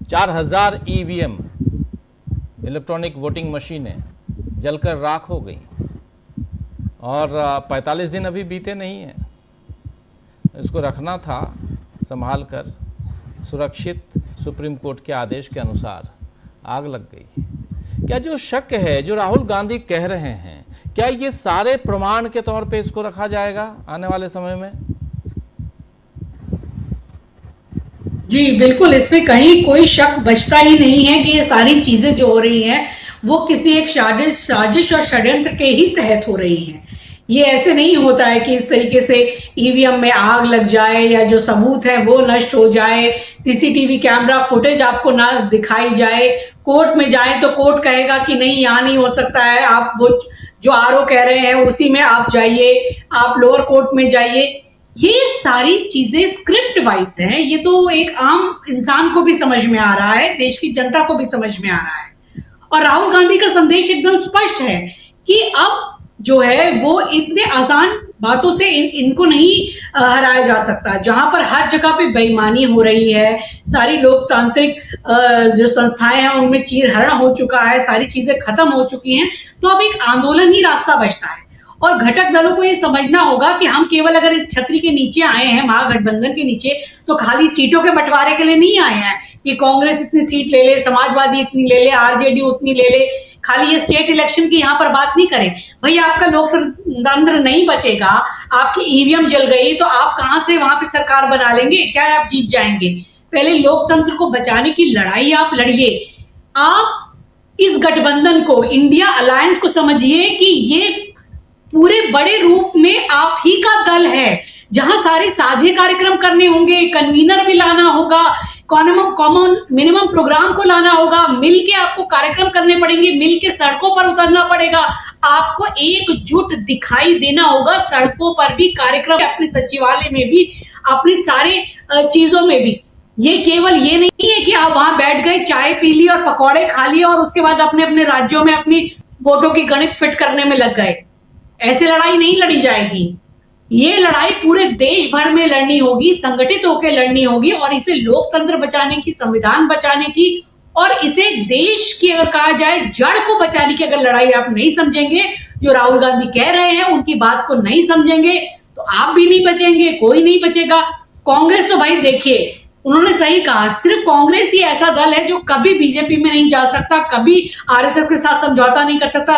4000 EVM electronic voting मशीनें जलकर राख हो गई और 45 दिन अभी बीते नहीं हैं। इसको रखना था संभाल कर, सुरक्षित, सुप्रीम कोर्ट के आदेश के अनुसार आग लग गई। क्या जो शक है, जो राहुल गांधी कह रहे हैं, क्या ये सारे प्रमाण के तौर पे इसको रखा जाएगा आने वाले समय में? जी बिल्कुल, इसमें कहीं कोई शक बचता ही नहीं है कि ये सारी चीजें जो हो रही हैं वो किसी एक साजिश और षड्यंत्र के ही तहत हो रही हैं। ये ऐसे नहीं होता है कि इस तरीके से ईवीएम में आग लग जाए या जो सबूत है वो नष्ट हो जाए, सीसीटीवी कैमरा फुटेज आपको ना दिखाई जाए, कोर्ट में जाए तो कोर्ट कहेगा कि नहीं यहाँ नहीं हो सकता है, आप वो जो आरओ कह रहे हैं उसी में आप जाइए, आप लोअर कोर्ट में जाइए। ये सारी चीजें स्क्रिप्ट वाइज हैं। ये तो एक आम इंसान को भी समझ में आ रहा है, देश की जनता को भी समझ में आ रहा है। और राहुल गांधी का संदेश एकदम स्पष्ट है कि अब जो है वो इतने आसान बातों से इनको नहीं हराया जा सकता। जहां पर हर जगह पे बेईमानी हो रही है, सारी लोकतांत्रिक जो संस्थाएं हैं उनमें चीरहरण हो चुका है, सारी चीजें खत्म हो चुकी हैं, तो अब एक आंदोलन ही रास्ता बचता है। और घटक दलों को ये समझना होगा कि हम केवल अगर इस छतरी के नीचे आए हैं, महागठबंधन के नीचे, तो खाली सीटों के बंटवारे के लिए नहीं आए हैं कि कांग्रेस इतनी सीट ले ले, समाजवादी इतनी ले ले, आरजेडी उतनी ले ले, खाली ये स्टेट इलेक्शन की यहाँ पर बात नहीं करें। भाई आपका लोकतंत्र नहीं बचेगा, आपकी ईवीएम जल गई तो आप कहां से वहां पे सरकार बना लेंगे? क्या आप जीत जाएंगे? पहले लोकतंत्र को बचाने की लड़ाई आप लड़िए। आप इस गठबंधन को, इंडिया अलायंस को समझिए कि ये पूरे बड़े रूप में आप ही का दल है, जहां सारे साझे कार्यक्रम करने होंगे, कन्वीनर भी लाना होगा, कॉमन मिनिमम प्रोग्राम को लाना होगा, मिलके आपको कार्यक्रम करने पड़ेंगे, मिलके सड़कों पर उतरना पड़ेगा, आपको एकजुट दिखाई देना होगा सड़कों पर भी, कार्यक्रम अपने सचिवालय में भी, अपनी सारे चीजों में भी। ये केवल ये नहीं है कि आप वहां बैठ गए, चाय पी ली और पकौड़े खा लिए और उसके बाद अपने अपने राज्यों में अपनी वोटों की गणित फिट करने में लग गए। ऐसे लड़ाई नहीं लड़ी जाएगी। ये लड़ाई पूरे देश भर में लड़नी होगी, संगठित होकर लड़नी होगी, और इसे लोकतंत्र बचाने की, संविधान बचाने की, और इसे देश की अगर कहा जाए जड़ को बचाने की अगर लड़ाई आप नहीं समझेंगे, जो राहुल गांधी कह रहे हैं उनकी बात को नहीं समझेंगे, तो आप भी नहीं बचेंगे, कोई नहीं बचेगा। कांग्रेस तो भाई देखिए, उन्होंने सही कहा, सिर्फ कांग्रेस ही ऐसा दल है जो कभी बीजेपी में नहीं जा सकता, कभी आरएसएस के साथ समझौता नहीं कर सकता।